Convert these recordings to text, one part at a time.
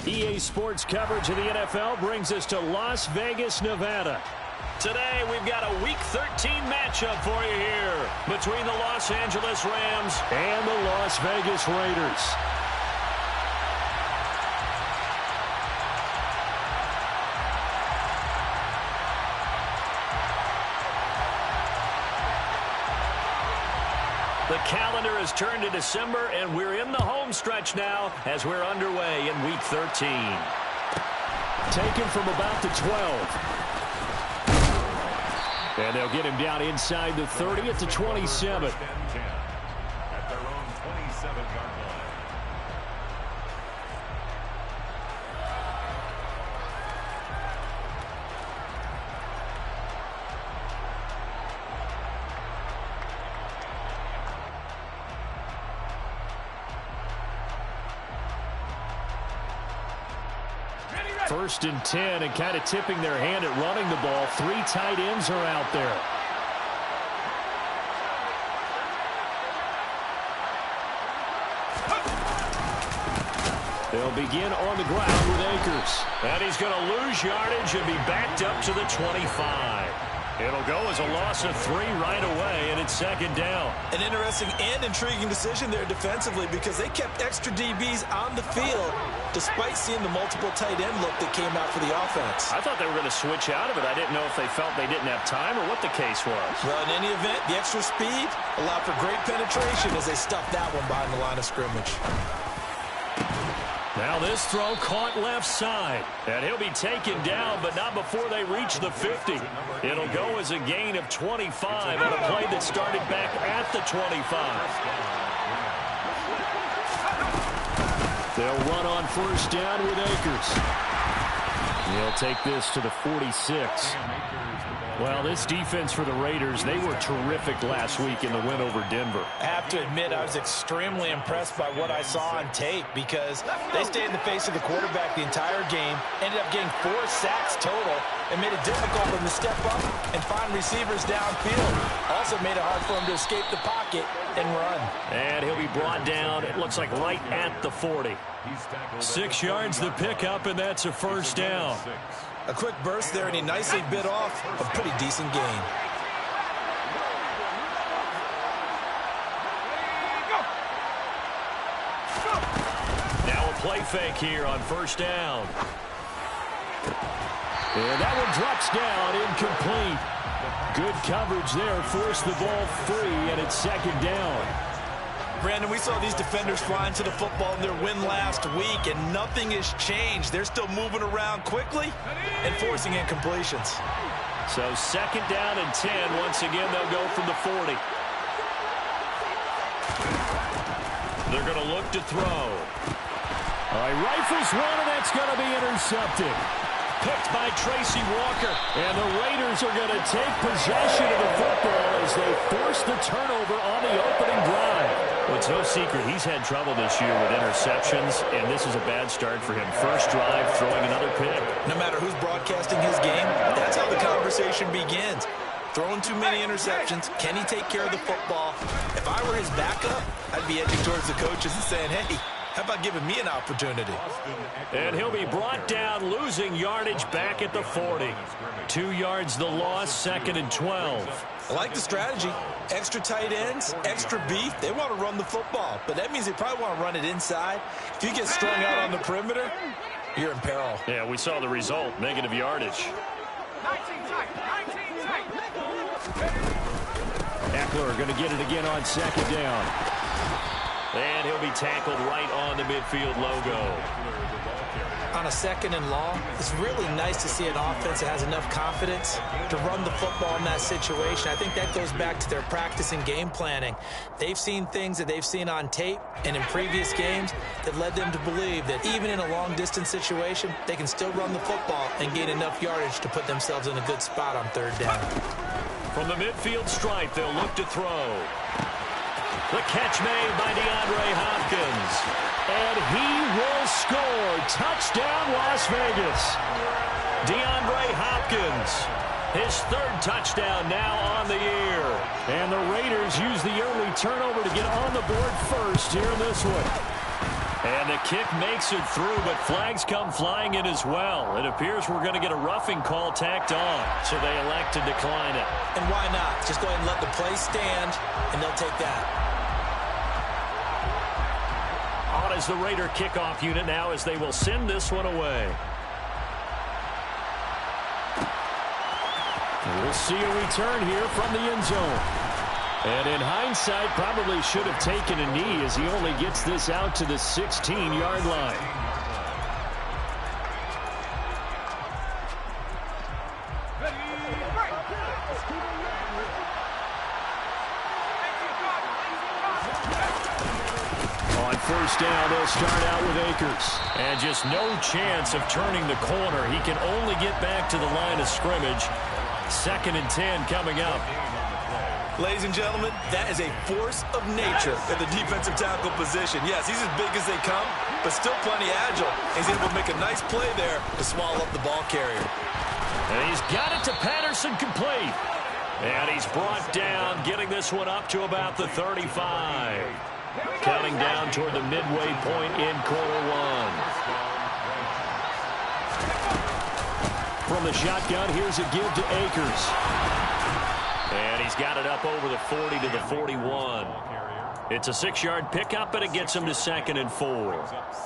EA Sports coverage of the NFL brings us to Las Vegas, Nevada. Today, we've got a Week 13 matchup for you here between the Los Angeles Rams and the Las Vegas Raiders. The calendar has turned to December, and we're in the home stretch now as we're underway in Week 13. Taken from about the 12. And they'll get him down inside the 30 at the 27. At their own 27-yard line. First and 10, and kind of tipping their hand at running the ball. 3 tight ends are out there. They'll begin on the ground with Akers. And he's going to lose yardage and be backed up to the 25. It'll go as a loss of 3 right away, and it's second down. An interesting and intriguing decision there defensively because they kept extra DBs on the field despite seeing the multiple tight end look that came out for the offense. I thought they were going to switch out of it. I didn't know if they felt they didn't have time or what the case was. Well, in any event, the extra speed allowed for great penetration as they stuffed that one behind the line of scrimmage. Now this throw caught left side. And he'll be taken down, but not before they reach the 50. It'll go as a gain of 25 on a play that started back at the 25. They'll run on first down with Akers. He'll take this to the 46. Well, this defense for the Raiders, they were terrific last week in the win over Denver. I have to admit, I was extremely impressed by what I saw on tape because they stayed in the face of the quarterback the entire game, ended up getting 4 sacks total, and made it difficult for them to step up and find receivers downfield. Also made it hard for them to escape the pocket and run. And he'll be brought down, it looks like right at the 40. 6 yards the pickup, and that's a first down. A quick burst there, and he nicely bit off a pretty decent gain. Now a play fake here on first down. And that one drops down, incomplete. Good coverage there, forced the ball free, and it's second down. Brandon, we saw these defenders flying to the football in their win last week, and nothing has changed. They're still moving around quickly and forcing incompletions. So second down and 10. Once again, they'll go from the 40. They're going to look to throw. All right, rifles one, and that's going to be intercepted. Picked by Tracy Walker. And the Raiders are going to take possession of the football as they force the turnover on the opening drive. Well, it's no secret he's had trouble this year with interceptions, and this is a bad start for him. First drive, throwing another pick. No matter who's broadcasting his game, that's how the conversation begins. Throwing too many interceptions, can he take care of the football? If I were his backup, I'd be edging towards the coaches and saying, hey, how about giving me an opportunity? And he'll be brought down, losing yardage back at the 40. 2 yards the loss, second and 12. I like the strategy. Extra tight ends, extra beef. They want to run the football, but that means they probably want to run it inside. If you get strung out on the perimeter, you're in peril. Yeah, we saw the result, negative yardage. 19 tight, 19 tight. Eckler going to get it again on second down. And he'll be tackled right on the midfield logo. On a second and long, it's really nice to see an offense that has enough confidence to run the football in that situation. I think that goes back to their practice and game planning. They've seen things that they've seen on tape and in previous games that led them to believe that even in a long-distance situation, they can still run the football and gain enough yardage to put themselves in a good spot on third down. From the midfield stripe, they'll look to throw. The catch made by DeAndre Hopkins. And he will score. Touchdown, Las Vegas. DeAndre Hopkins. His third touchdown now on the year. And the Raiders use the early turnover to get on the board first here in this one. And the kick makes it through, but flags come flying in as well. It appears we're going to get a roughing call tacked on, so they elect to decline it. And why not? Just go ahead and let the play stand, and they'll take that. On is the Raider kickoff unit now as they will send this one away. We'll see a return here from the end zone. And in hindsight, probably should have taken a knee as he only gets this out to the 16-yard line. On first down, they'll start out with Akers. And just no chance of turning the corner. He can only get back to the line of scrimmage. 2nd and 10 coming up. Ladies and gentlemen, that is a force of nature in the defensive tackle position. Yes, he's as big as they come, but still plenty agile. He's able to make a nice play there to swallow up the ball carrier. And he's got it to Patterson, complete. And he's brought down, getting this one up to about the 35. Counting down toward the midway point in quarter one. From the shotgun, here's a give to Akers. And he's got it up over the 40 to the 41. It's a 6-yard pickup, but it gets him to 2nd and 4.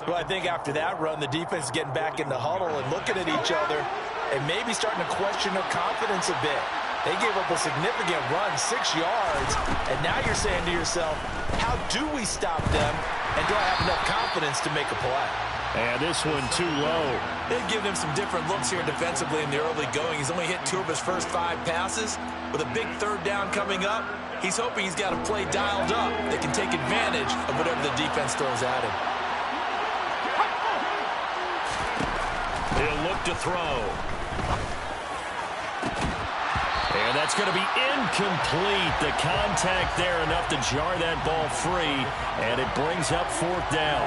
Well, I think after that run, the defense is getting back in the huddle and looking at each other and maybe starting to question their confidence a bit. They gave up a significant run, 6 yards, and now you're saying to yourself, how do we stop them, and do I have enough confidence to make a play? And this one too low. They've given him some different looks here defensively in the early going. He's only hit 2 of his first 5 passes. With a big 3rd down coming up, he's hoping he's got a play dialed up that can take advantage of whatever the defense throws at him. He'll look to throw. And that's going to be incomplete. The contact there enough to jar that ball free, and it brings up 4th down.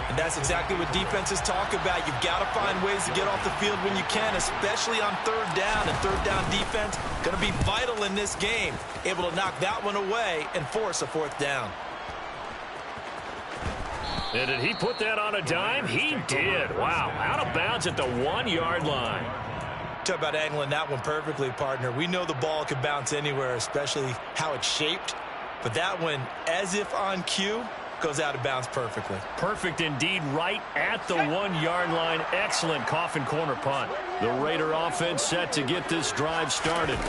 And that's exactly what defenses talk about. You've got to find ways to get off the field when you can, especially on 3rd down. And 3rd down defense going to be vital in this game. Able to knock that one away and force a 4th down. And did he put that on a dime? He did. Wow. Out of bounds at the 1-yard line. Talk about angling that one perfectly, partner. We know the ball can bounce anywhere, especially how it's shaped. But that one, as if on cue, goes out of bounds perfectly. Perfect indeed, right at the 1-yard line. Excellent coffin corner punt. The Raider offense set to get this drive started.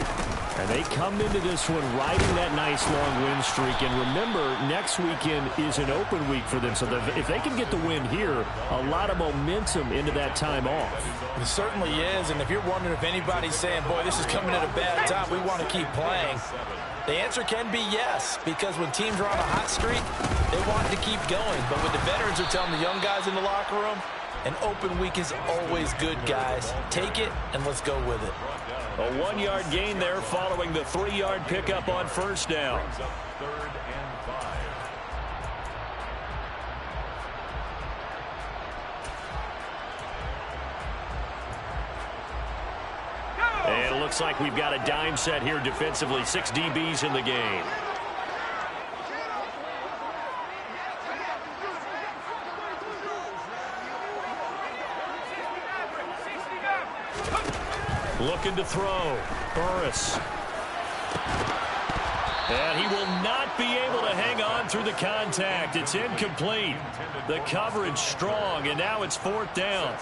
And they come into this one riding that nice long win streak. And remember, next weekend is an open week for them. So if they can get the win here, a lot of momentum into that time off. It certainly is. And if you're wondering if anybody's saying, boy, this is coming at a bad time, we want to keep playing, the answer can be yes, because when teams are on a hot streak, they want to keep going. But what the veterans are telling the young guys in the locker room, an open week is always good, guys. Take it, and let's go with it. A 1-yard gain there following the 3-yard pickup on first down. 3rd and 5. And it looks like we've got a dime set here defensively. 6 DBs in the game. Looking to throw. Burris. And he will not be able to hang on through the contact. It's incomplete. The coverage strong, and now it's 4th down.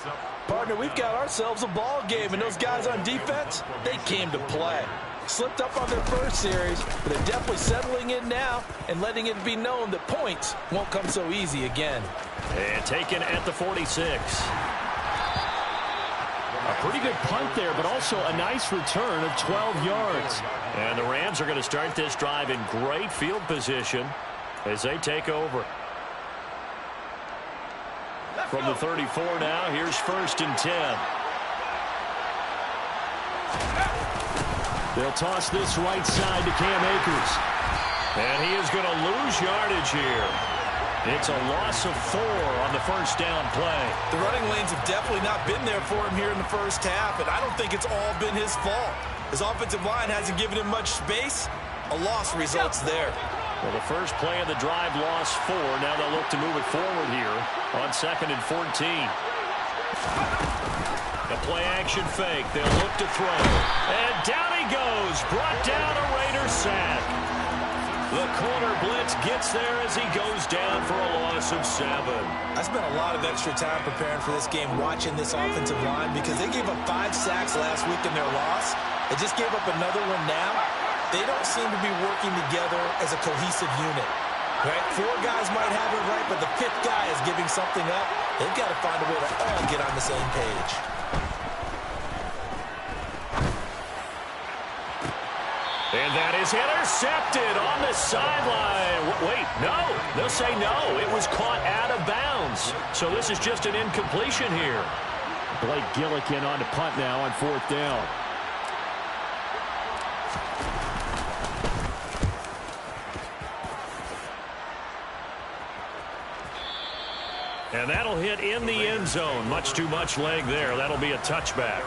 Partner, we've got ourselves a ball game, and those guys on defense, they came to play. Slipped up on their first series, but they're definitely settling in now and letting it be known that points won't come so easy again. And taken at the 46. A pretty good punt there, but also a nice return of 12 yards. And the Rams are going to start this drive in great field position as they take over. From the 34 now, here's 1st and 10. They'll toss this right side to Cam Akers. And he is going to lose yardage here. It's a loss of 4 on the first down play. The running lanes have definitely not been there for him here in the first half, and I don't think it's all been his fault. His offensive line hasn't given him much space. A loss results there. Well, the first play of the drive lost 4. Now they'll look to move it forward here on 2nd and 14. A play-action fake. They'll look to throw. And down he goes. Brought down a Raider sack. The corner blitz gets there as he goes down for a loss of 7. I spent a lot of extra time preparing for this game watching this offensive line because they gave up 5 sacks last week in their loss. They just gave up another one now. They don't seem to be working together as a cohesive unit. Right? 4 guys might have it right, but the 5th guy is giving something up. They've got to find a way to all get on the same page. And that is intercepted on the sideline. Wait, no. They'll say no. It was caught out of bounds. So this is just an incompletion here. Blake Gillikin on to punt now on 4th down. And that'll hit in the end zone. Much too much leg there. That'll be a touchback.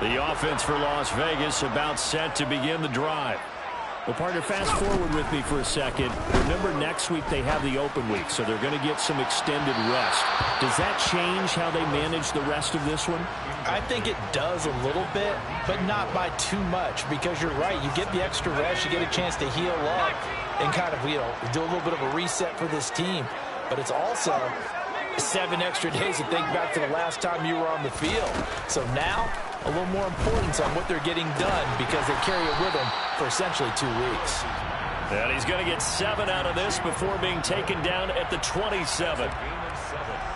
The offense for Las Vegas about set to begin the drive. Well, partner, fast forward with me for a second. Remember, next week they have the open week, so they're going to get some extended rest. Does that change how they manage the rest of this one? I think it does a little bit, but not by too much, because you're right. You get the extra rest, you get a chance to heal up and kind of, do a little bit of a reset for this team. But it's also 7 extra days to think back to the last time you were on the field. So now, a little more importance on what they're getting done because they carry it with them for essentially 2 weeks. And he's going to get 7 out of this before being taken down at the 27.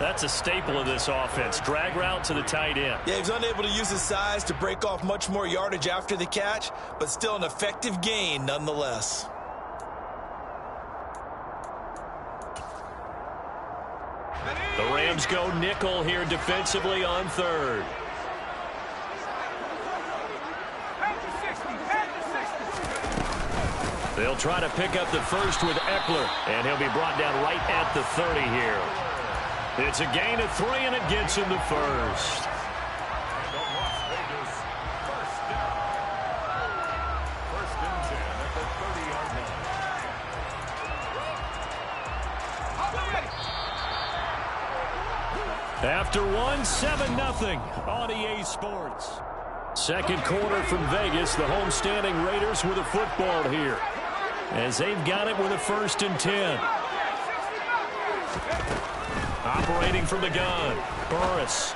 That's a staple of this offense. Drag route to the tight end. Yeah, he's unable to use his size to break off much more yardage after the catch, but still an effective gain nonetheless. The Rams go nickel here defensively on 3rd. They'll try to pick up the first with Eckler, and he'll be brought down right at the 30 here. It's a gain of 3, and it gets him the first. After 1, 7-0 on EA Sports. Second quarter from Vegas. The homestanding Raiders with a football here, as they've got it with a 1st and 10. Operating from the gun, Burris.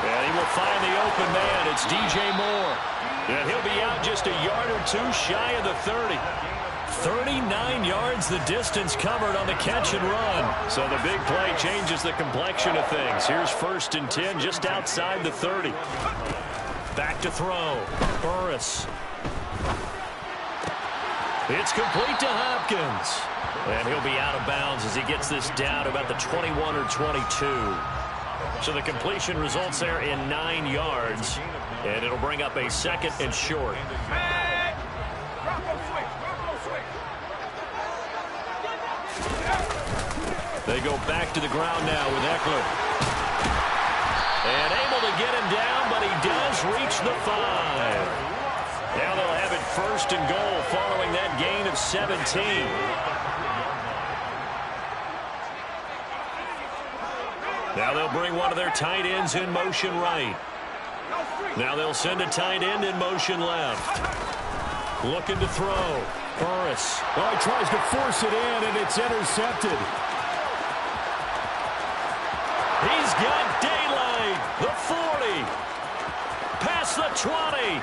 And he will find the open man. It's DJ Moore. And he'll be out just a yard or 2 shy of the 30. 39 yards the distance covered on the catch and run. So the big play changes the complexion of things. Here's 1st and 10 just outside the 30. Back to throw. Burris. It's complete to Hopkins. And he'll be out of bounds as he gets this down about the 21 or 22. So the completion results there in 9 yards. And it'll bring up a 2nd and short. They go back to the ground now with Eckler. And able to get him down, but he does reach the 5. Now they'll have it 1st and goal following that gain of 17. Now they'll bring one of their tight ends in motion right. Now they'll send a tight end in motion left. Looking to throw. Burris. Oh, he tries to force it in, and it's intercepted. He's got daylight. The 40. Past the 20.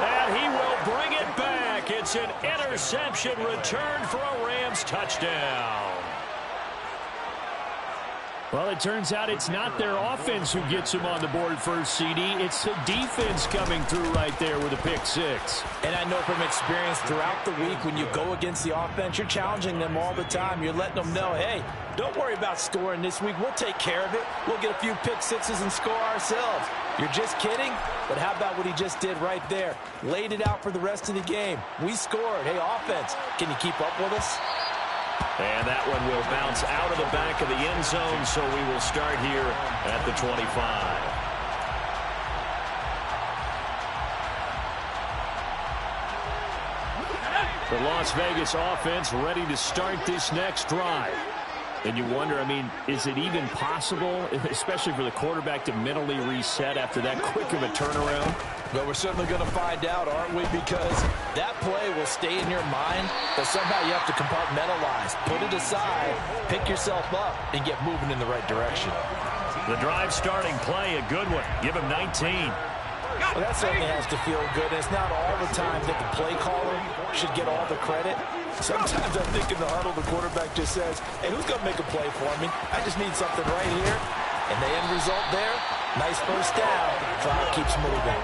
And he will bring it back. It's an interception returned for a Rams touchdown. Well, it turns out it's not their offense who gets them on the board first, CD. It's the defense coming through right there with a pick six. And I know from experience throughout the week, when you go against the offense, you're challenging them all the time. You're letting them know, hey, don't worry about scoring this week. We'll take care of it. We'll get a few pick sixes and score ourselves. You're just kidding? But how about what he just did right there? Laid it out for the rest of the game. We scored. Hey, offense, can you keep up with us? And that one will bounce out of the back of the end zone, so we will start here at the 25. The Las Vegas offense ready to start this next drive. And you wonder, I mean, is it even possible, especially for the quarterback, to mentally reset after that quick of a turnaround? Well, we're certainly going to find out, aren't we? Because that play will stay in your mind, but somehow you have to compartmentalize, put it aside, pick yourself up, and get moving in the right direction. The drive starting play, a good one. Give him 19. Well, that certainly has to feel good. And it's not all the time that the play caller should get all the credit. Sometimes I think in the huddle, the quarterback just says, hey, who's going to make a play for me? I just need something right here. And the end result there, nice first down. Clock keeps moving.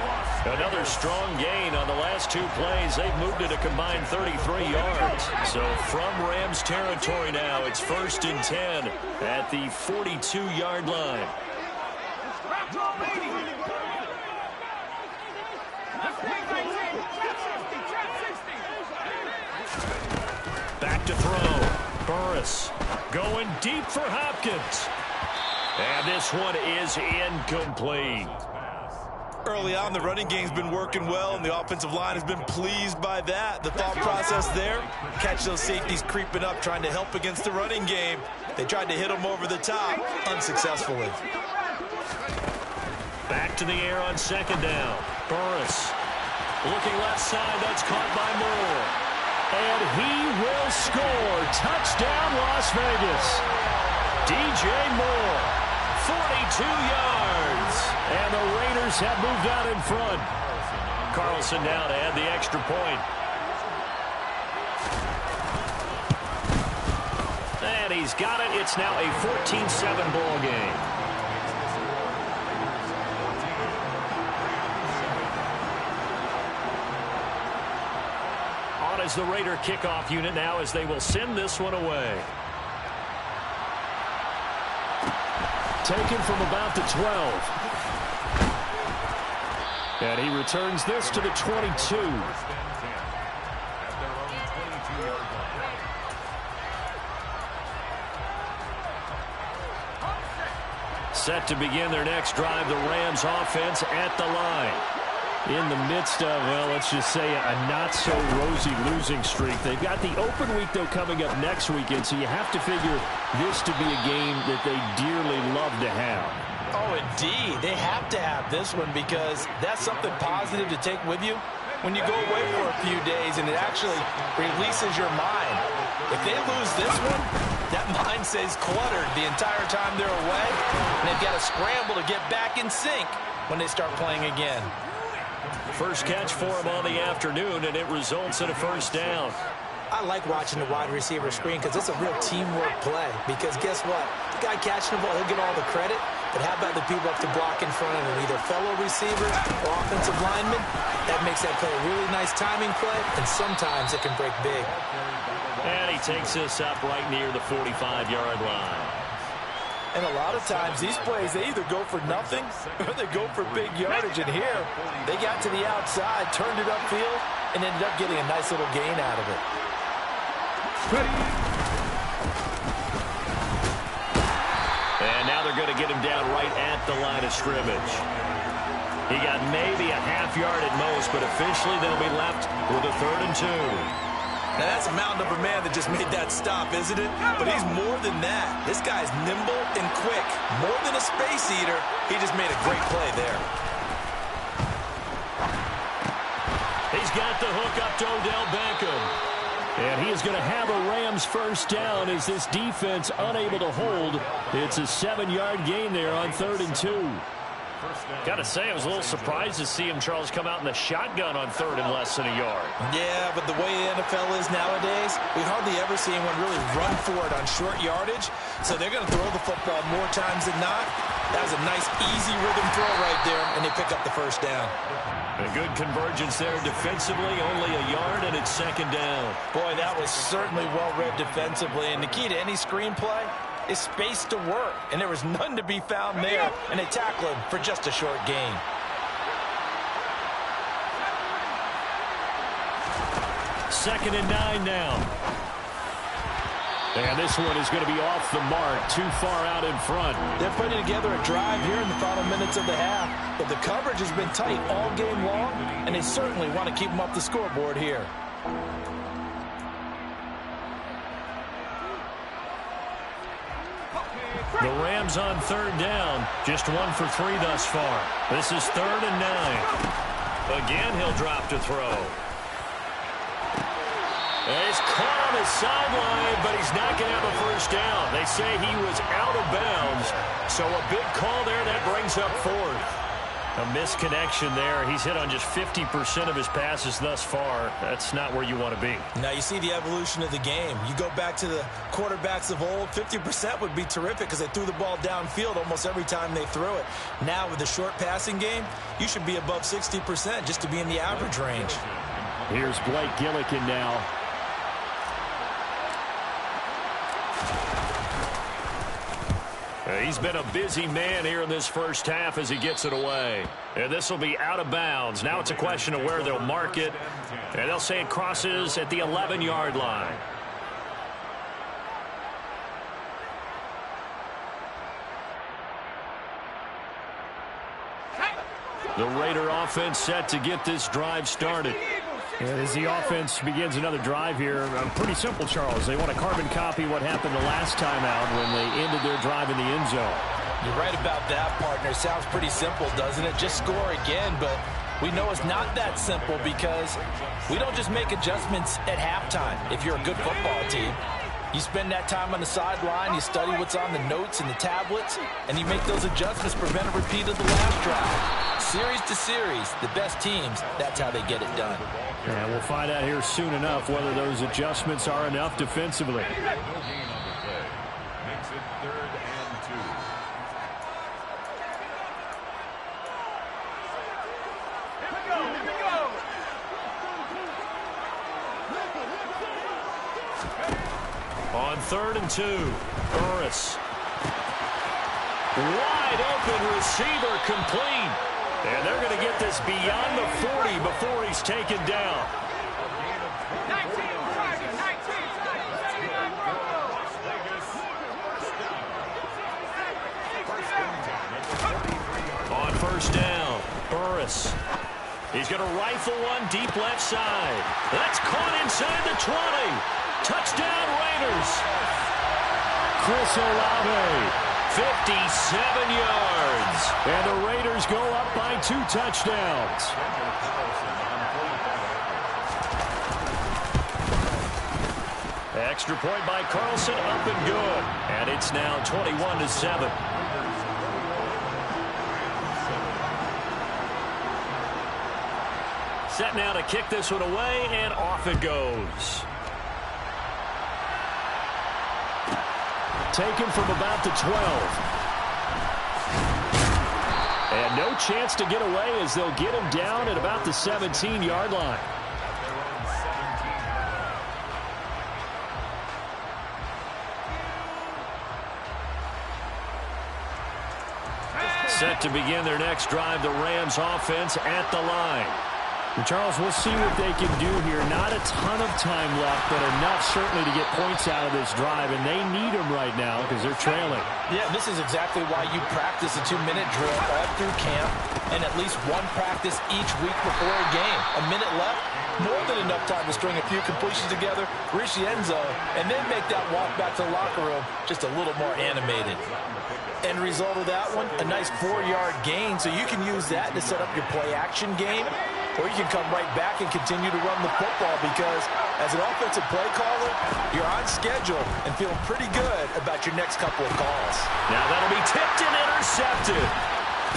Another strong gain on the last two plays. They've moved it a combined 33 yards. So from Rams territory now, it's 1st and 10 at the 42-yard line. Back to throw. Burris going deep for Hopkins. And this one is incomplete. Early on, the running game's been working well, and the offensive line has been pleased by that. The thought process there, catch those safeties creeping up, trying to help against the running game. They tried to hit them over the top, unsuccessfully. Back to the air on 2nd down. Burris looking left side. That's caught by Moore. And he will score. Touchdown, Las Vegas. DJ Moore, 42 yards. And the Raiders have moved out in front. Carlson now to add the extra point. And he's got it. It's now a 14-7 ball game. On is the Raider kickoff unit now as they will send this one away. Taken from about the 12. And he returns this to the 22. Set to begin their next drive, the Rams offense at the line. In the midst of, well, let's just say a not-so-rosy losing streak. They've got the open week, though, coming up next weekend, so you have to figure this to be a game that they dearly love to have. Oh, indeed. They have to have this one because that's something positive to take with you when you go away for a few days, and it actually releases your mind. If they lose this one, that mind stays cluttered the entire time they're away, and they've got to scramble to get back in sync when they start playing again. First catch for him on the afternoon, and it results in a first down. I like watching the wide receiver screen because it's a real teamwork play. Because guess what? The guy catching the ball, he'll get all the credit. But how about the people up to block in front of him, either fellow receivers or offensive linemen? That makes that play a really nice timing play, and sometimes it can break big. And he takes this up right near the 45-yard line. And a lot of times, these plays, they either go for nothing or they go for big yardage. And here, they got to the outside, turned it upfield, and ended up getting a nice little gain out of it. And now they're going to get him down right at the line of scrimmage. He got maybe a half yard at most, but officially they'll be left with a 3rd and 2. Now, that's a mountain of a man that just made that stop, isn't it? But he's more than that. This guy's nimble and quick. More than a space eater, he just made a great play there. He's got the hook up to Odell Beckham. And he is going to have a Rams first down as this defense unable to hold. It's a 7-yard gain there on 3rd and 2. Got to say, I was a little surprised to see him, Charles, come out in the shotgun on 3rd and less than a yard. Yeah, but the way the NFL is nowadays, we hardly ever see anyone really run for it on short yardage. So they're going to throw the football more times than not. That was a nice, easy rhythm throw right there, and they pick up the first down. A good convergence there defensively, only a yard, and it's 2nd down. Boy, that was certainly well-read defensively, and the key to any screenplay is space to work, and there was none to be found there, and they tackle him for just a short gain. Second and 9 now. And this one is going to be off the mark, too far out in front. They're putting together a drive here in the final minutes of the half, but the coverage has been tight all game long, and they certainly want to keep them up the scoreboard here. The Rams on 3rd down. Just 1 for 3 thus far. This is 3rd and 9. Again, he'll drop to throw. He's caught on his sideline, but he's not going to have a first down. They say he was out of bounds. So a big call there. That brings up 4th. A misconnection there. He's hit on just 50% of his passes thus far. That's not where you want to be. Now you see the evolution of the game. You go back to the quarterbacks of old, 50% would be terrific because they threw the ball downfield almost every time they threw it. Now with the short passing game, you should be above 60% just to be in the average range. Here's Blake Gillikin now. He's been a busy man here in this first half as he gets it away. And this will be out of bounds. Now it's a question of where they'll mark it. And they'll say it crosses at the 11-yard line. The Raider offense set to get this drive started. And as the offense begins another drive here, pretty simple, Charles. They want to carbon copy what happened the last time out when they ended their drive in the end zone. You're right about that, partner. Sounds pretty simple, doesn't it? Just score again, but we know it's not that simple because we don't just make adjustments at halftime if you're a good football team. You spend that time on the sideline, you study what's on the notes and the tablets, and you make those adjustments, prevent a repeat of the last drive. Series to series, the best teams, that's how they get it done. And we'll find out here soon enough whether those adjustments are enough defensively. Makes it 3rd and 2. On 3rd and 2, Burris. Wide open receiver complete. And they're going to get this beyond the 40 before he's taken down. 19 On 1st down, Burris. He's going to rifle one deep left side. That's caught inside the 20. Touchdown, Raiders. Chris Olave. 57 yards. And the Raiders go up by 2 touchdowns. Extra point by Carlson, up and good. And it's now 21-7. Set now to kick this one away, and off it goes. Taken from about the 12. And no chance to get away as they'll get him down at about the 17-yard line. Set to begin their next drive, the Rams offense at the line. And Charles, we'll see what they can do here. Not a ton of time left, but enough certainly to get points out of this drive, and they need them right now because they're trailing. Yeah, this is exactly why you practice a 2-minute drill all through camp and at least one practice each week before a game. A minute left, more than enough time to string a few completions together, reach the end zone, and then make that walk back to the locker room just a little more animated. End result of that one, a nice 4-yard gain, so you can use that to set up your play-action game, or you can come right back and continue to run the football because as an offensive play caller, you're on schedule and feeling pretty good about your next couple of calls. Now that'll be tipped and intercepted.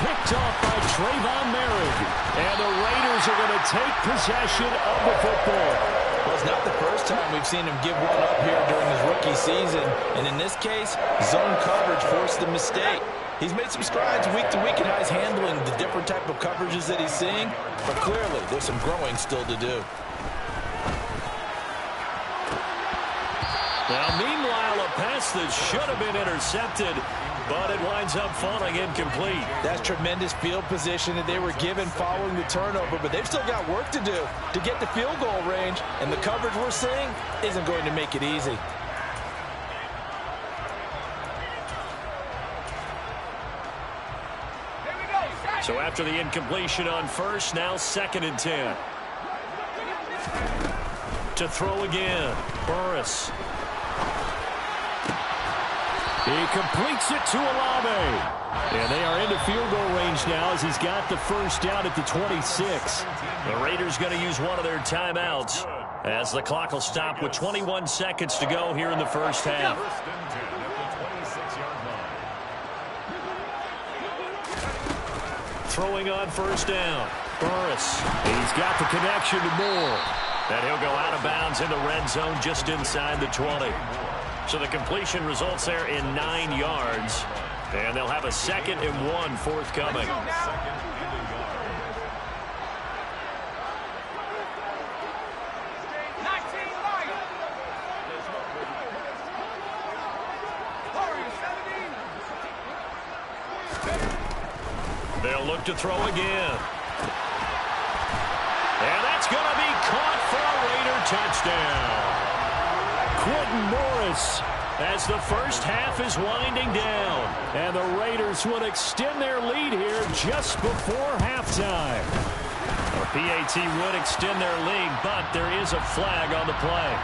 picked off by Trayvon Merrick. And the Raiders are going to take possession of the football. Well, it's not the first time we've seen him give one up here during his rookie season. And in this case, zone coverage forced the mistake. He's made some strides week to week in how he's handling the different type of coverages that he's seeing. But clearly, there's some growing still to do. Now, meanwhile, a pass that should have been intercepted, but it winds up falling incomplete. That's tremendous field position that they were given following the turnover, but they've still got work to do to get the field goal range, and the coverage we're seeing isn't going to make it easy. So after the incompletion on first, now 2nd and 10. To throw again, Burris. He completes it to Olave. And they are into field goal range now as he's got the first down at the 26. The Raiders going to use one of their timeouts as the clock will stop with 21 seconds to go here in the first half. Throwing on first down, Burris. He's got the connection to Moore. And he'll go out of bounds in the red zone just inside the 20. So the completion results there in 9 yards. And they'll have a 2nd and 1 forthcoming. They'll look to throw again. And that's going to be caught for a Raider touchdown. Quentin Morris as the first half is winding down. And the Raiders will extend their lead here just before halftime. The PAT would extend their lead, but there is a flag on the play.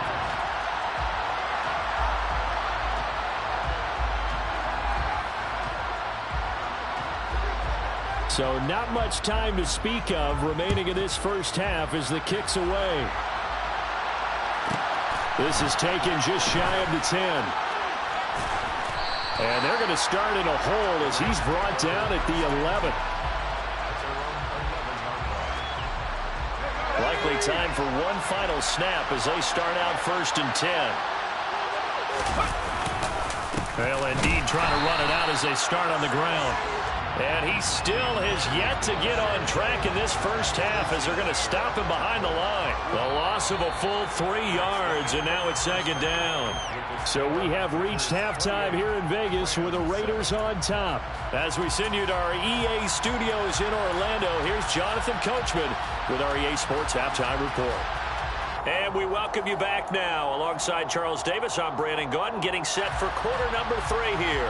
So not much time to speak of remaining in this first half as the kick's away. This is taken just shy of the 10. And they're going to start in a hole as he's brought down at the 11. Likely time for one final snap as they start out 1st and 10. Well, indeed, trying to run it out as they start on the ground. And he still has yet to get on track in this first half as they're going to stop him behind the line. The loss of a full 3 yards, and now it's 2nd down. So we have reached halftime here in Vegas with the Raiders on top. As we send you to our EA studios in Orlando, here's Jonathan Coachman with our EA Sports Halftime Report. And we welcome you back now. Alongside Charles Davis, I'm Brandon Gaudin, getting set for quarter number 3 here.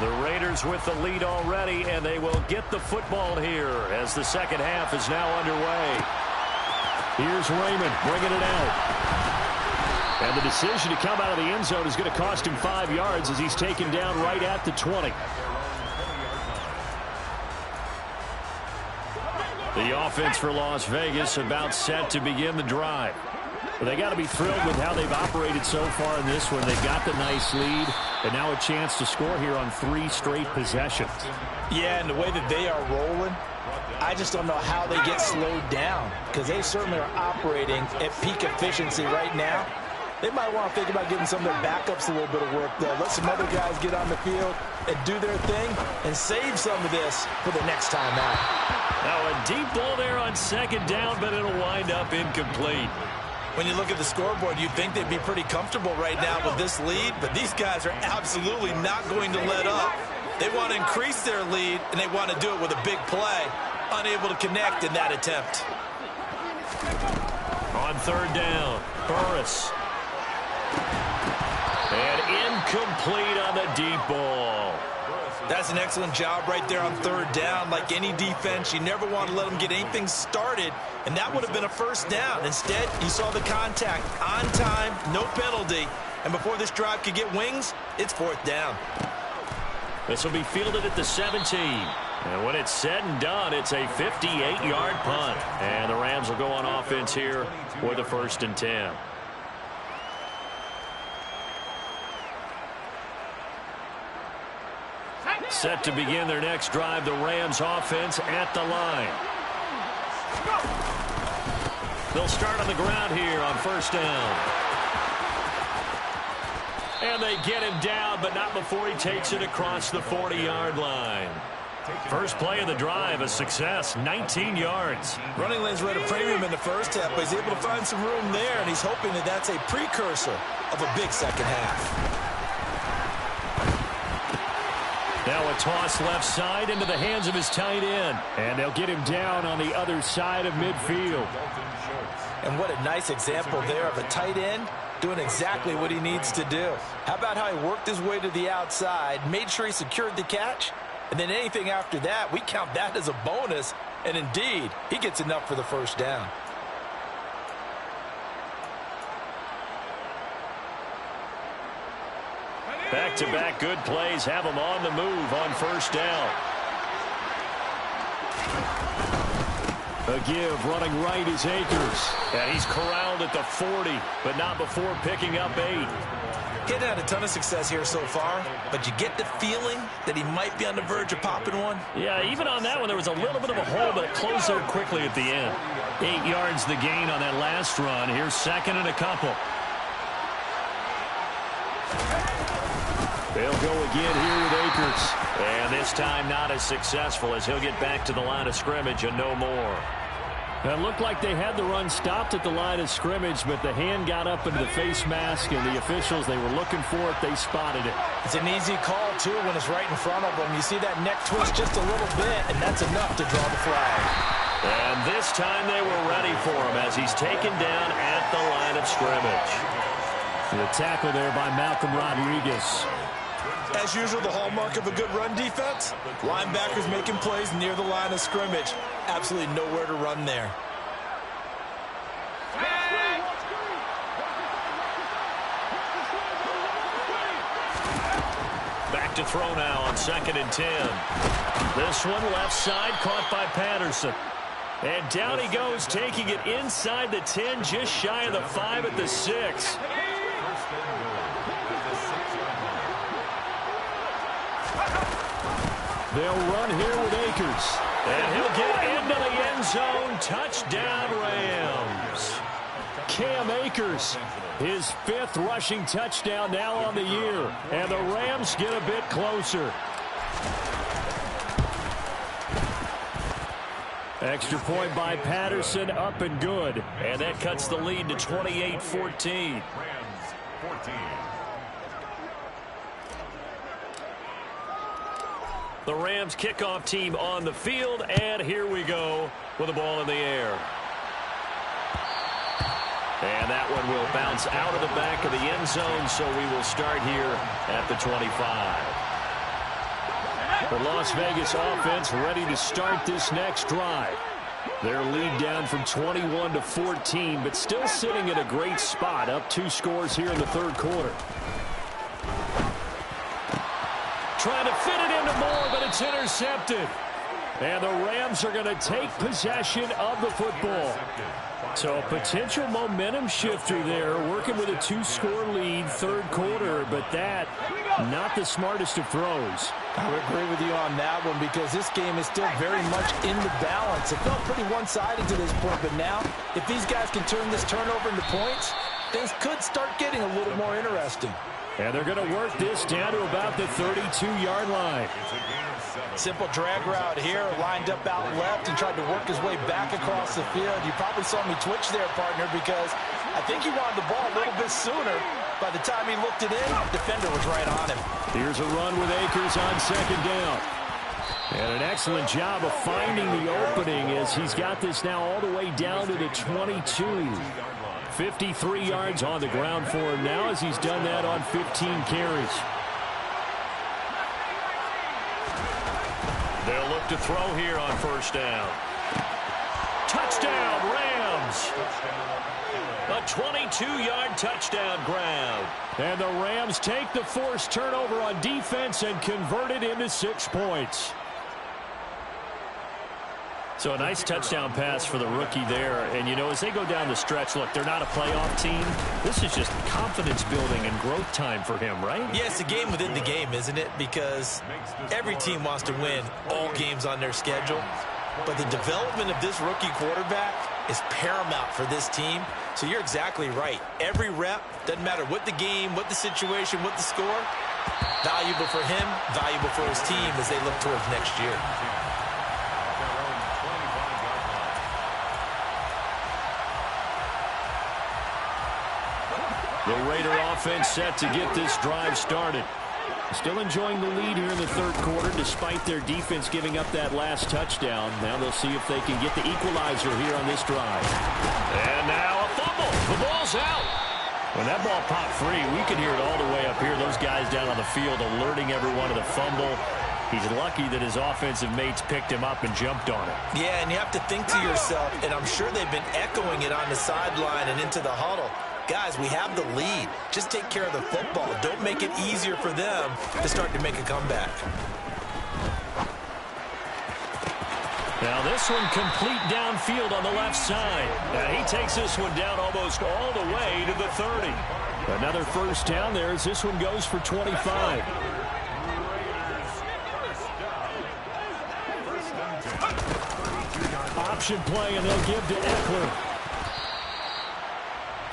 The Raiders with the lead already, and they will get the football here as the second half is now underway. Here's Raymond bringing it out. And the decision to come out of the end zone is going to cost him 5 yards as he's taken down right at the 20. The offense for Las Vegas about set to begin the drive. But they got to be thrilled with how they've operated so far in this one. They've got the nice lead, and now a chance to score here on 3 straight possessions. Yeah, and the way that they are rolling, I just don't know how they get slowed down because they certainly are operating at peak efficiency right now. They might want to think about giving some of their backups a little bit of work, though. Let some other guys get on the field and do their thing and save some of this for the next time out. Now a deep ball there on 2nd down, but it'll wind up incomplete. When you look at the scoreboard, you'd think they'd be pretty comfortable right now with this lead, but these guys are absolutely not going to let up. They want to increase their lead, and they want to do it with a big play. Unable to connect in that attempt. On 3rd down, Burris. And incomplete on the deep ball. That's an excellent job right there on 3rd down. Like any defense, you never want to let them get anything started, and that would have been a first down. Instead, you saw the contact on time, no penalty, and before this drive could get wings, it's 4th down. This will be fielded at the 17. And when it's said and done, it's a 58-yard punt. And the Rams will go on offense here with a 1st and 10. Set to begin their next drive, the Rams offense at the line. They'll start on the ground here on first down. And they get him down, but not before he takes it across the 40-yard line. First play of the drive, a success, 19 yards. Running lanes were at a premium in the first half, but he's able to find some room there, and he's hoping that that's a precursor of a big second half. Now a toss left side into the hands of his tight end. And they'll get him down on the other side of midfield. And what a nice example there of a tight end doing exactly what he needs to do. How about how he worked his way to the outside, made sure he secured the catch, and then anything after that, we count that as a bonus. And indeed, he gets enough for the first down. Back-to-back good plays have him on the move on first down. A give running right is Akers. And he's corralled at the 40, but not before picking up 8. He hasn't had a ton of success here so far, but you get the feeling that he might be on the verge of popping one. Yeah, even on that one, there was a little bit of a hole, but it closed there quickly at the end. 8 yards the gain on that last run. Here's second and a couple. They'll go again here with Akers. And this time not as successful as he'll get back to the line of scrimmage and no more. It looked like they had the run stopped at the line of scrimmage, but the hand got up into the face mask, and the officials, they were looking for it. They spotted it. It's an easy call, too, when it's right in front of them. You see that neck twist just a little bit, and that's enough to draw the flag. And this time they were ready for him as he's taken down at the line of scrimmage. The tackle there by Malcolm Rodriguez. As usual, the hallmark of a good run defense, linebackers making plays near the line of scrimmage. Absolutely nowhere to run there. Back to throw now on 2nd and 10. This one left side caught by Patterson. And down he goes, taking it inside the 10, just shy of the 5 at the 6. They'll run here with Akers. And he'll get into the end zone. Touchdown, Rams. Cam Akers, his 5th rushing touchdown now on the year. And the Rams get a bit closer. Extra point by Patterson, up and good. And that cuts the lead to 28-14. Rams 14. The Rams kickoff team on the field, and here we go with the ball in the air. And that one will bounce out of the back of the end zone, so we will start here at the 25. The Las Vegas offense ready to start this next drive. Their lead down from 21-14, but still sitting in a great spot, up 2 scores here in the 3rd quarter. Trying to fit it into Moore, but it's intercepted. And the Rams are going to take possession of the football. So a potential momentum shifter there, working with a 2-score lead, 3rd quarter, but that, not the smartest of throws. I would agree with you on that one because this game is still very much in the balance. It felt pretty one-sided to this point, but now, if these guys can turn this turnover into points, things could start getting a little more interesting. And they're going to work this down to about the 32-yard line. Simple drag route here, lined up out left and tried to work his way back across the field. You probably saw me twitch there, partner, because I think he wanted the ball a little bit sooner. By the time he looked it in, the defender was right on him. Here's a run with Akers on 2nd down. And an excellent job of finding the opening as he's got this now all the way down to the 22. 53 yards on the ground for him now as he's done that on 15 carries. They'll look to throw here on first down. Touchdown, Rams. A 22-yard touchdown grab. And the Rams take the forced turnover on defense and convert it into 6 points. So a nice touchdown pass for the rookie there. And, you know, as they go down the stretch, look, they're not a playoff team. This is just confidence building and growth time for him, right? Yeah, it's a game within the game, isn't it? Because every team wants to win all games on their schedule. But the development of this rookie quarterback is paramount for this team. So you're exactly right. Every rep, doesn't matter what the game, what the situation, what the score, valuable for him, valuable for his team as they look towards next year. The Raider offense set to get this drive started. Still enjoying the lead here in the third quarter despite their defense giving up that last touchdown. Now they'll see if they can get the equalizer here on this drive. And now a fumble. The ball's out. When that ball popped free, we could hear it all the way up here. Those guys down on the field alerting everyone of the fumble. He's lucky that his offensive mates picked him up and jumped on it. Yeah, and you have to think to yourself, and I'm sure they've been echoing it on the sideline and into the huddle. Guys, we have the lead. Just take care of the football. Don't make it easier for them to start to make a comeback. Now this one complete downfield on the left side. And he takes this one down almost all the way to the 30. Another first down there as this one goes for 25. Option play, and they'll give to Eckler.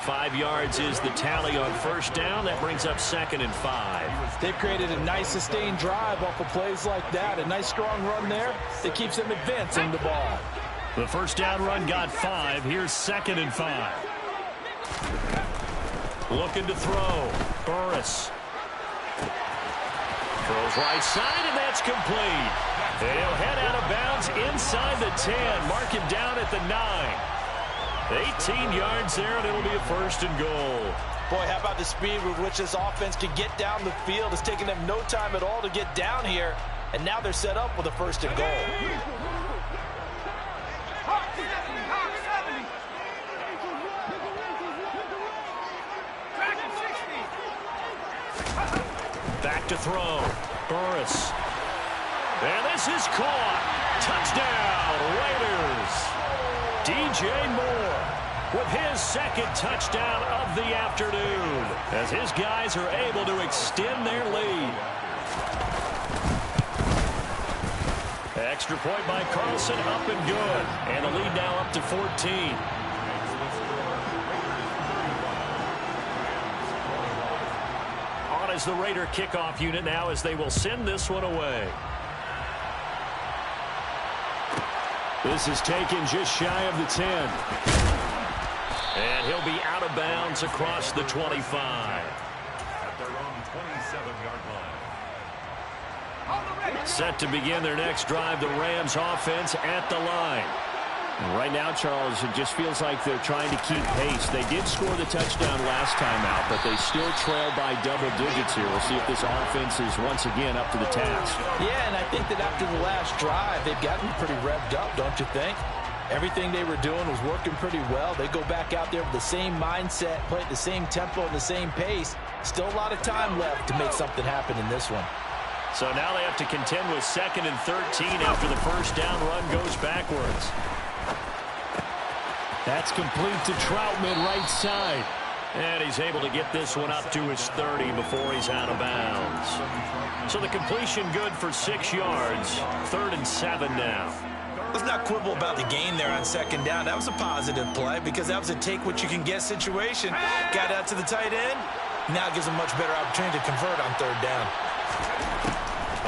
5 yards is the tally on first down. That brings up 2nd and 5. They've created a nice sustained drive off of plays like that. A nice strong run there that keeps them advancing the ball. The first down run got 5. Here's 2nd and 5. Looking to throw. Burris. Throws right side, and that's complete. And he'll head out of bounds inside the 10. Mark him down at the 9. 18 yards there, and it'll be a 1st and goal. Boy, how about the speed with which this offense can get down the field? It's taken them no time at all to get down here, and now they're set up with a 1st and goal. Back to throw. Burris. And this is caught. Touchdown, Raiders. DJ Moore with his 2nd touchdown of the afternoon as his guys are able to extend their lead. Extra point by Carlson, up and good. And the lead now up to 14. On is the Raider kickoff unit now as they will send this one away. This is taken just shy of the 10. And he'll be out of bounds across the 25. At their own 27-yard line. Set to begin their next drive, the Rams offense at the line. And right now, Charles, it just feels like they're trying to keep pace. They did score the touchdown last time out, but they still trail by double digits here. We'll see if this offense is once again up to the task. Yeah, and I think that after the last drive, they've gotten pretty revved up, don't you think? Everything they were doing was working pretty well. They go back out there with the same mindset, play at the same tempo and the same pace. Still a lot of time left to make something happen in this one. So now they have to contend with 2nd and 13 after the first down run goes backwards. That's complete to Troutman, right side. And he's able to get this one up to his 30 before he's out of bounds. So the completion good for 6 yards. 3rd and 7 now. Let's not quibble about the gain there on 2nd down. That was a positive play because that was a take-what-you-can-get situation. Got out to the tight end. Now gives a much better opportunity to convert on 3rd down.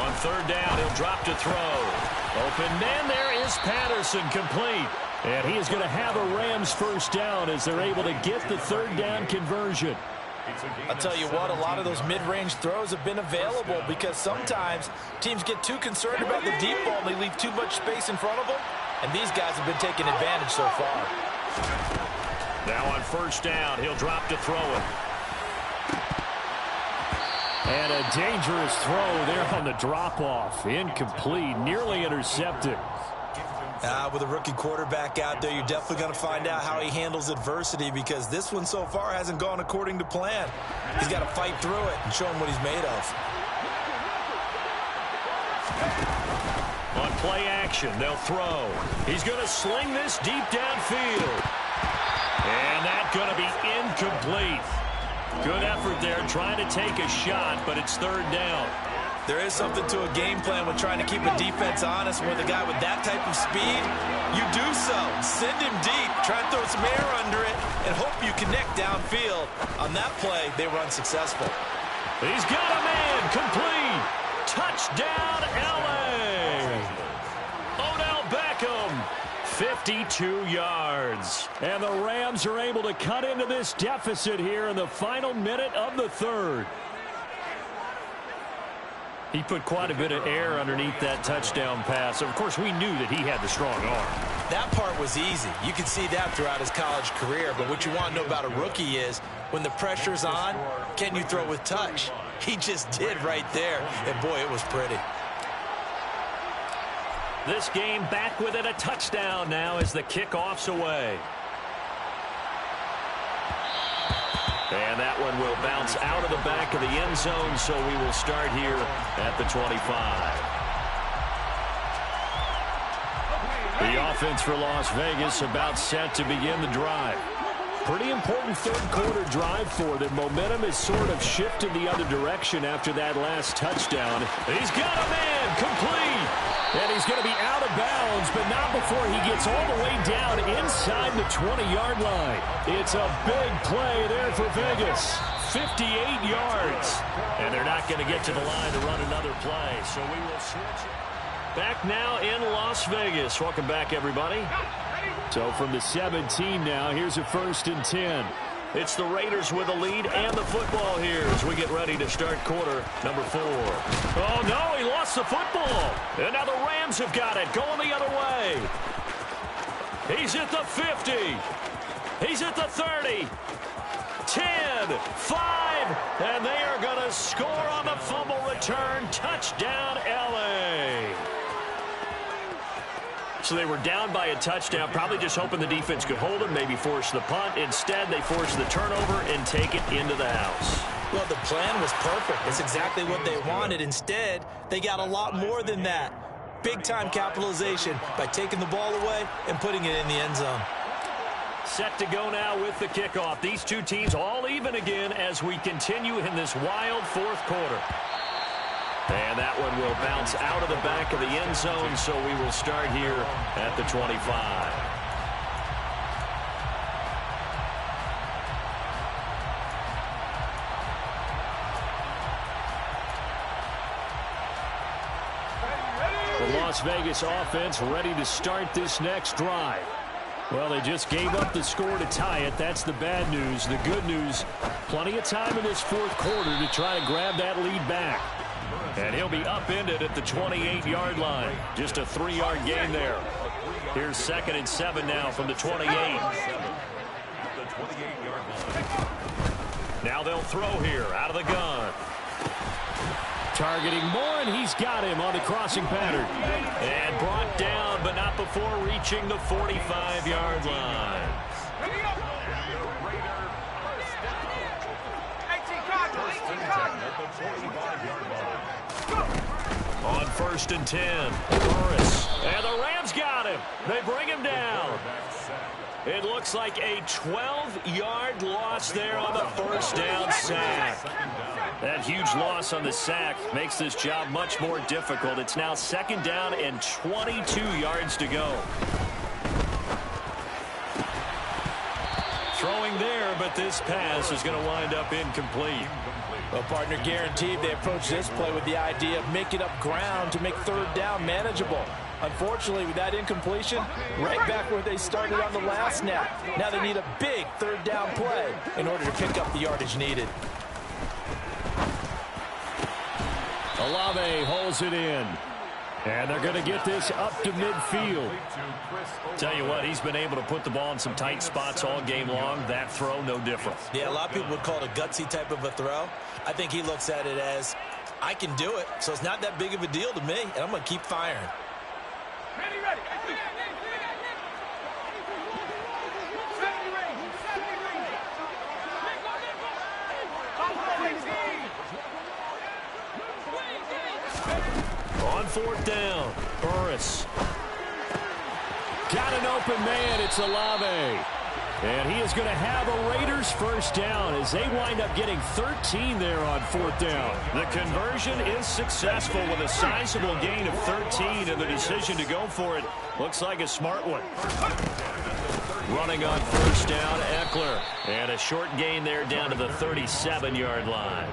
On 3rd down, he'll drop to throw. Open man, there is Patterson, complete. And he is going to have a Rams first down as they're able to get the 3rd down conversion. I'll tell you what, a lot of those mid-range throws have been available because sometimes teams get too concerned about the deep ball and they leave too much space in front of them. And these guys have been taking advantage so far. Now on 1st down, he'll drop to throw it. And a dangerous throw there on the drop-off. Incomplete, nearly intercepted. With a rookie quarterback out there, you're definitely going to find out how he handles adversity because this one so far hasn't gone according to plan. He's got to fight through it and show him what he's made of. On Play action. They'll throw. He's going to sling this deep downfield. And that's going to be incomplete. Good effort there trying to take a shot, but it's third down. There is something to a game plan with trying to keep a defense honest. With a guy with that type of speed, you do so. Send him deep, try and throw some air under it, and hope you connect downfield. On that play, they were unsuccessful. He's got a man, complete. Touchdown, L.A. Odell Beckham, 52 yards. And the Rams are able to cut into this deficit here in the final minute of the third. He put quite a bit of air underneath that touchdown pass. Of course, we knew that he had the strong arm. That part was easy. You can see that throughout his college career. But what you want to know about a rookie is when the pressure's on, can you throw with touch? He just did right there. And, boy, it was pretty. This game back within a touchdown now as the kickoff's away. And that one will bounce out of the back of the end zone, so we will start here at the 25. The offense for Las Vegas about set to begin the drive. Pretty important third-quarter drive for them. Momentum has sort of shifted the other direction after that last touchdown. He's got a man, complete. And he's going to be out of bounds, but not before he gets all the way down inside the 20-yard line. It's a big play there for Vegas. 58 yards. And they're not going to get to the line to run another play, so we will switch. Back now in Las Vegas. Welcome back, everybody. So from the 17 now, here's a 1st and 10. It's the Raiders with a lead and the football here as we get ready to start quarter number 4. Oh, no, he lost the football. And now the Rams have got it, going the other way. He's at the 50. He's at the 30. 10, 5, and they are going to score on the fumble return. Touchdown, L.A. So they were down by a touchdown, probably just hoping the defense could hold them, maybe force the punt. Instead, they force the turnover and take it into the house. Well, the plan was perfect. That's exactly what they wanted. Instead, they got a lot more than that. Big-time capitalization by taking the ball away and putting it in the end zone. Set to go now with the kickoff. These two teams all even again as we continue in this wild fourth quarter. And that one will bounce out of the back of the end zone, so we will start here at the 25. The Las Vegas offense ready to start this next drive. Well, they just gave up the score to tie it. That's the bad news. The good news, plenty of time in this fourth quarter to try to grab that lead back. And he'll be upended at the 28-yard line. Just a 3-yard gain there. Here's 2nd and 7 now from the 28. Now they'll throw here out of the gun. Targeting Moore, and he's got him on the crossing pattern. And brought down, but not before reaching the 45-yard line. On 1st and 10, Burris. And the Rams got him. They bring him down. It looks like a 12-yard loss there on the first down sack. That huge loss on the sack makes this job much more difficult. It's now 2nd down and 22 yards to go. Throwing there, but this pass is going to wind up incomplete. Well, partner, guaranteed they approach this play with the idea of making up ground to make 3rd down manageable. Unfortunately, with that incompletion, right back where they started on the last snap. Now they need a big 3rd down play in order to pick up the yardage needed. Olave holds it in. And they're going to get this up to midfield. Tell you what, he's been able to put the ball in some tight spots all game long. That throw, no different. Yeah, a lot of people would call it a gutsy type of a throw. I think he looks at it as, I can do it, so it's not that big of a deal to me, and I'm going to keep firing. Ready. On 4th down, Burris. Got an open man. It's Olave. And he is going to have a Raiders first down as they wind up getting 13 there on fourth down. The conversion is successful with a sizable gain of 13, and the decision to go for it looks like a smart one. Running on first down, Eckler. And a short gain there down to the 37-yard line.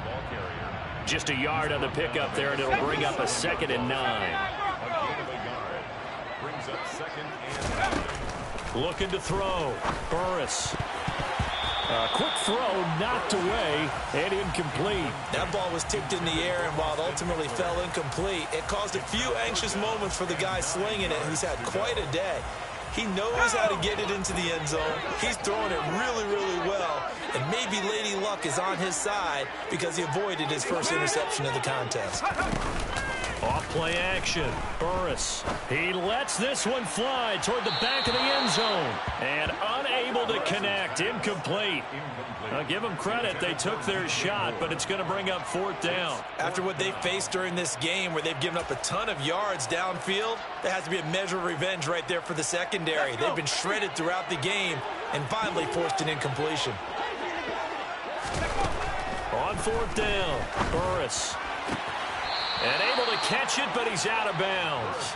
Just a yard on the pickup there, and it'll bring up a 2nd and 9. Looking to throw. Burris. A quick throw knocked away and incomplete. That ball was tipped in the air, and while it ultimately fell incomplete, it caused a few anxious moments for the guy slinging it, who's had quite a day. He knows how to get it into the end zone. He's throwing it really, really well. And maybe Lady Luck is on his side because he avoided his first interception of the contest. Off play action. Burris. He lets this one fly toward the back of the end zone. And unable to connect. Incomplete. Now give them credit. They took their shot, but it's going to bring up fourth down. After what they faced during this game where they've given up a ton of yards downfield, there has to be a measure of revenge right there for the secondary. They've been shredded throughout the game and finally forced an incompletion. On fourth down, Burris. And able to catch it, but he's out of bounds.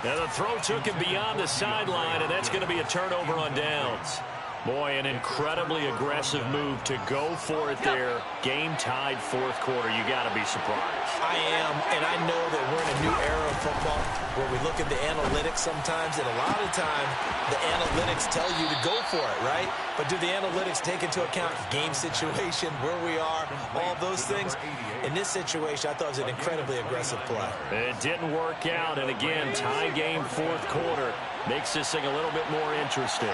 Now the throw took him beyond the sideline, and that's going to be a turnover on downs. Boy, an incredibly aggressive move to go for it there. Game-tied fourth quarter. You got to be surprised. I am, and I know that we're in a new era of football where we look at the analytics sometimes, and a lot of times the analytics tell you to go for it, right? But do the analytics take into account game situation, where we are, all those things? In this situation, I thought it was an incredibly aggressive play. It didn't work out, and again, tie game fourth quarter makes this thing a little bit more interesting.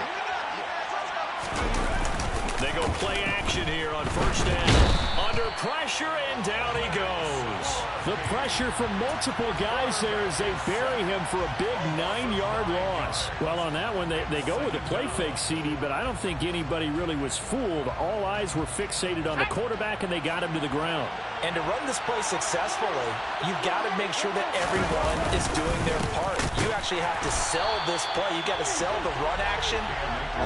They go play action here on first down. Under pressure, and down he goes. The pressure from multiple guys there as they bury him for a big 9-yard loss. Well, on that one, they go with a play fake, CD, but I don't think anybody really was fooled. All eyes were fixated on the quarterback, and they got him to the ground. And to run this play successfully, you've got to make sure that everyone is doing their part. You actually have to sell this play. You've got to sell the run action.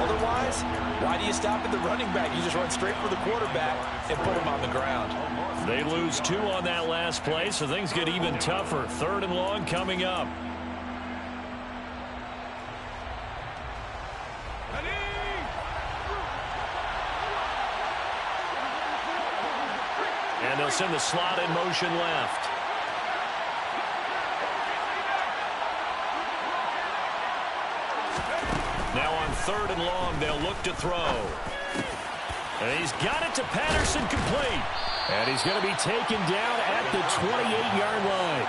Otherwise, why do you stop at the running back? You just run straight for the quarterback and put him on the ground. They lose 2 on that last play, so things get even tougher. 3rd and long coming up. And they'll send the slot in motion left. Now on 3rd and long, they'll look to throw. And he's got it to Patterson, complete. And he's going to be taken down at the 28-yard line.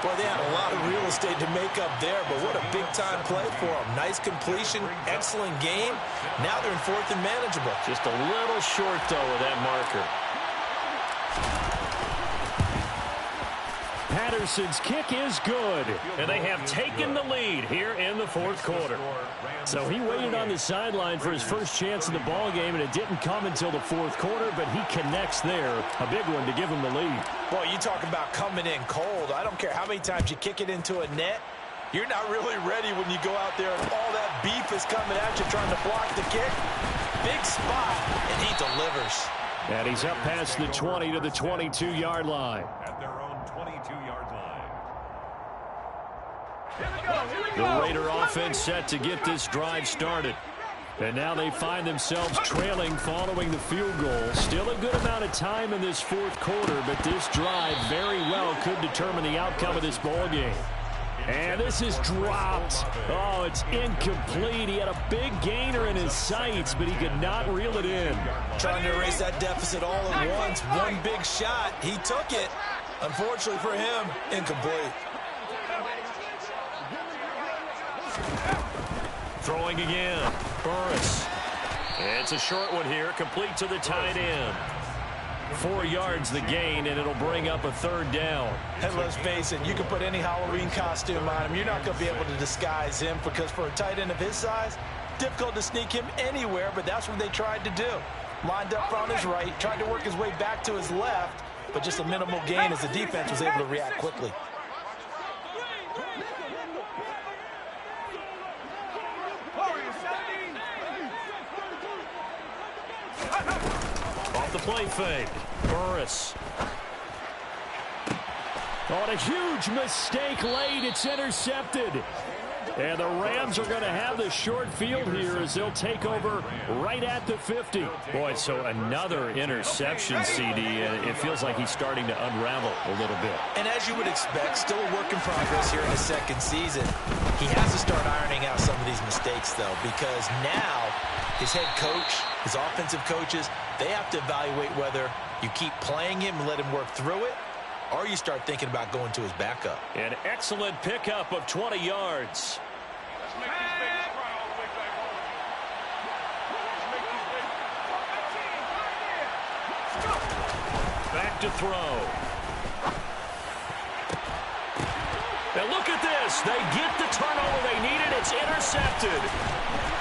Boy, they had a lot of real estate to make up there, but what a big-time play for them. Nice completion, excellent game. Now they're in 4th and manageable. Just a little short, though, of that marker. Patterson's kick is good. And they have taken the lead here in the fourth quarter. So he waited on the sideline for his first chance in the ball game, and it didn't come until the fourth quarter, but he connects there. A big one to give him the lead. Boy, you talk about coming in cold. I don't care how many times you kick it into a net. You're not really ready when you go out there and all that beef is coming at you trying to block the kick. Big spot, and he delivers. And he's up past the 20 to the 22-yard line. At their own 22-yard line. The Raider offense set to get this drive started. And now they find themselves trailing following the field goal. Still a good amount of time in this fourth quarter, but this drive very well could determine the outcome of this ball game. And this is dropped. Oh, it's incomplete. He had a big gainer in his sights, but he could not reel it in. Trying to erase that deficit all at once. One big shot. He took it. Unfortunately for him, incomplete. Throwing again. Burris. It's a short one here, complete to the tight end. 4 yards the gain, and it'll bring up a 3rd down. And let's face it, you can put any Halloween costume on him. You're not going to be able to disguise him because for a tight end of his size, difficult to sneak him anywhere, but that's what they tried to do. Lined up on his right, tried to work his way back to his left, but just a minimal gain as the defense was able to react quickly. off the play fake. Burris. On a huge mistake late, it's intercepted. And the Rams are going to have the short field here as they'll take over right at the 50. Boy, so another interception, CD. It feels like he's starting to unravel a little bit. And as you would expect, still a work in progress here in his second season. He has to start ironing out some of these mistakes, though, because now his head coach, his offensive coaches, they have to evaluate whether you keep playing him and let him work through it, or you start thinking about going to his backup. An excellent pickup of 20 yards. Back to throw. And look at this. They get the turnover they needed. It's intercepted.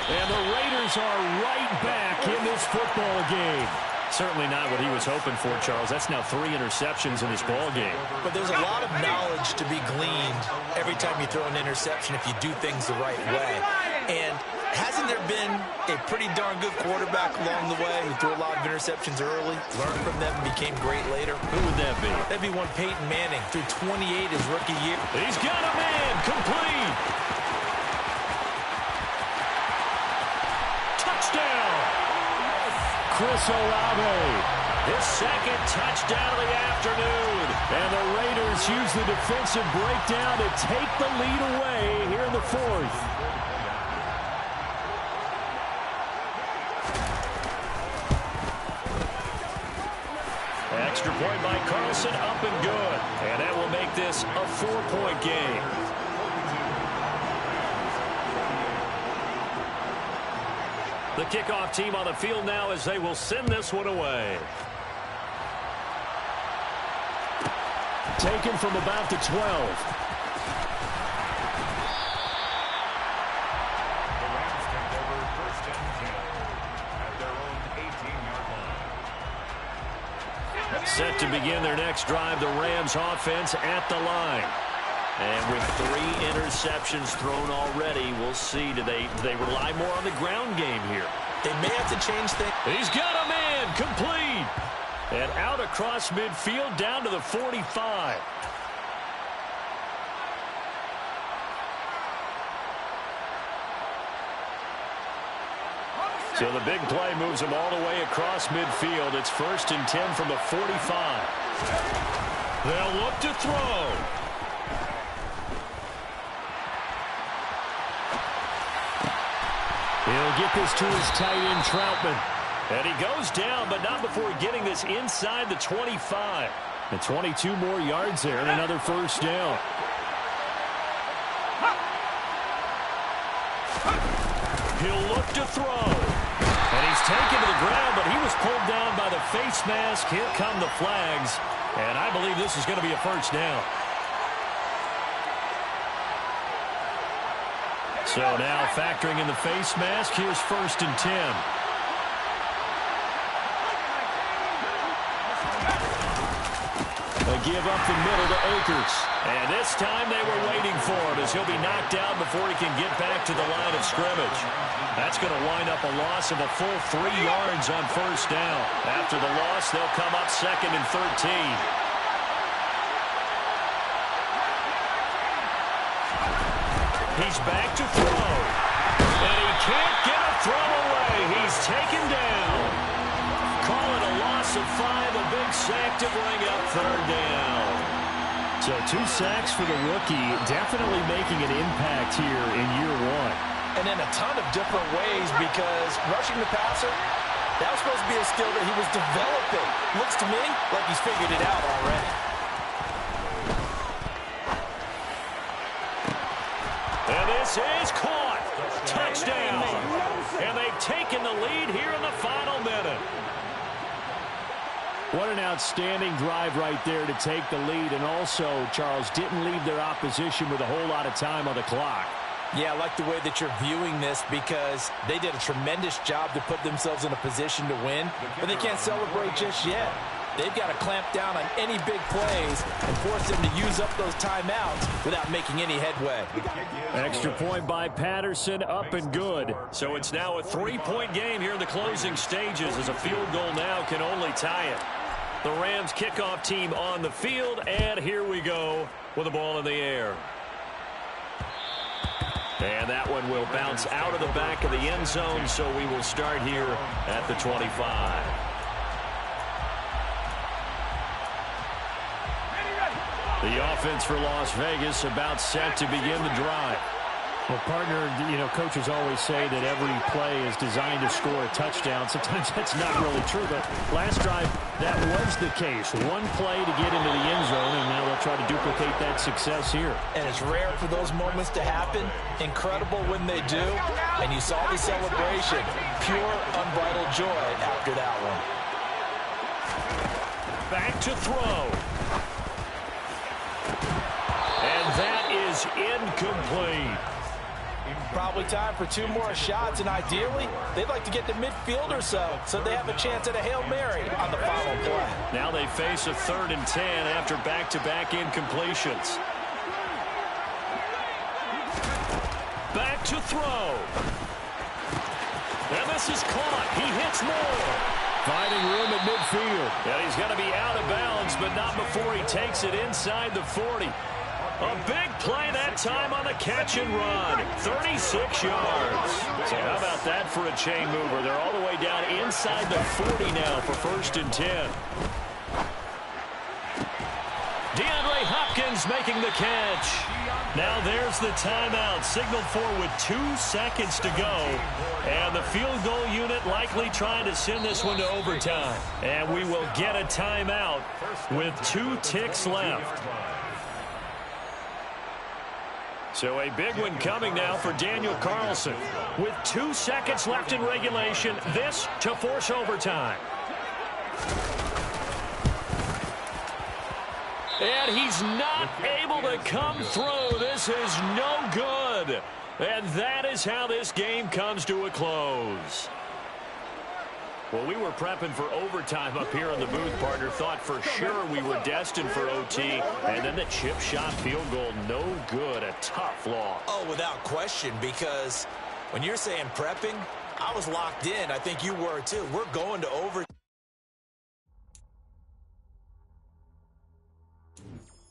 And the Raiders are right back in this football game. Certainly not what he was hoping for, Charles. That's now 3 interceptions in this ball game. But there's a lot of knowledge to be gleaned every time you throw an interception if you do things the right way. And hasn't there been a pretty darn good quarterback along the way who threw a lot of interceptions early, learned from them, and became great later? Who would that be? That'd be one Peyton Manning, threw 28 his rookie year. He's got a man, complete. Touchdown. Chris Olave. His second touchdown of the afternoon. And the Raiders use the defensive breakdown to take the lead away here in the fourth. Extra point by Carlson, up and good. And that will make this a 4-point game. The kickoff team on the field now as they will send this one away. Taken from about the 12. The Rams take over 1st and 10 at their own 18-yard line. Set to begin their next drive, the Rams offense at the line. And with 3 interceptions thrown already, we'll see. Do they rely more on the ground game here? They may have to change things. He's got a man, complete. And out across midfield, down to the 45. So the big play moves them all the way across midfield. It's 1st and 10 from the 45. They'll look to throw. He'll get this to his tight end, Troutman. And he goes down, but not before getting this inside the 25. And 22 more yards there and another first down. He'll look to throw. And he's taken to the ground, but he was pulled down by the face mask. Here come the flags. And I believe this is going to be a first down. So now factoring in the face mask, here's 1st and 10. They give up the middle to Akers. And this time they were waiting for him as he'll be knocked out before he can get back to the line of scrimmage. That's going to wind up a loss of a full 3 yards on first down. After the loss, they'll come up 2nd and 13. He's back to throw. And he can't get a throw away. He's taken down. Call it a loss of 5, a big sack to bring up 3rd down. So 2 sacks for the rookie, definitely making an impact here in year 1. And in a ton of different ways, because rushing the passer, that was supposed to be a skill that he was developing. Looks to me like he's figured it out already. And this is caught. Touchdown. And they've taken the lead here in the final minute. What an outstanding drive right there to take the lead. And also, Charles, didn't leave their opposition with a whole lot of time on the clock. Yeah, I like the way that you're viewing this, because they did a tremendous job to put themselves in a position to win, but they can't celebrate just yet. they've got to clamp down on any big plays and force them to use up those timeouts without making any headway. Extra point by Patterson, up and good. So it's now a 3-point game here in the closing stages, as a field goal now can only tie it. The Rams kickoff team on the field, and here we go with the ball in the air. And that one will bounce out of the back of the end zone, so we will start here at the 25. The offense for Las Vegas about set to begin the drive. Well, partner, coaches always say that every play is designed to score a touchdown. Sometimes that's not really true, but last drive, that was the case. One play to get into the end zone, and now they'll try to duplicate that success here. And it's rare for those moments to happen. Incredible when they do. And you saw the celebration. Pure, unbridled joy after that one. Back to throw. And that is incomplete. Probably time for 2 more shots, and ideally, they'd like to get to midfield or so they have a chance at a Hail Mary on the final play. Now they face a 3rd and 10 after back-to-back incompletions. Back to throw. And this is caught. He hits more. Finding room at midfield. And he's going to be out of bounds, but not before he takes it inside the 40. A big play that time on the catch and run. 36 yards. So how about that for a chain mover? They're all the way down inside the 40 now for 1st and 10. DeAndre Hopkins making the catch. Now there's the timeout signaled for with 2 seconds to go. And the field goal unit likely trying to send this one to overtime. And we will get a timeout with 2 ticks left. So a big one coming now for Daniel Carlson. With 2 seconds left in regulation, this to force overtime. And he's not able to come through. This is no good. And that is how this game comes to a close. Well, we were prepping for overtime up here in the booth, partner. Thought for sure we were destined for OT. And then the chip shot field goal, no good. A tough loss. Oh, without question, because when you're saying prepping, I was locked in. I think you were too. We're going to overtime.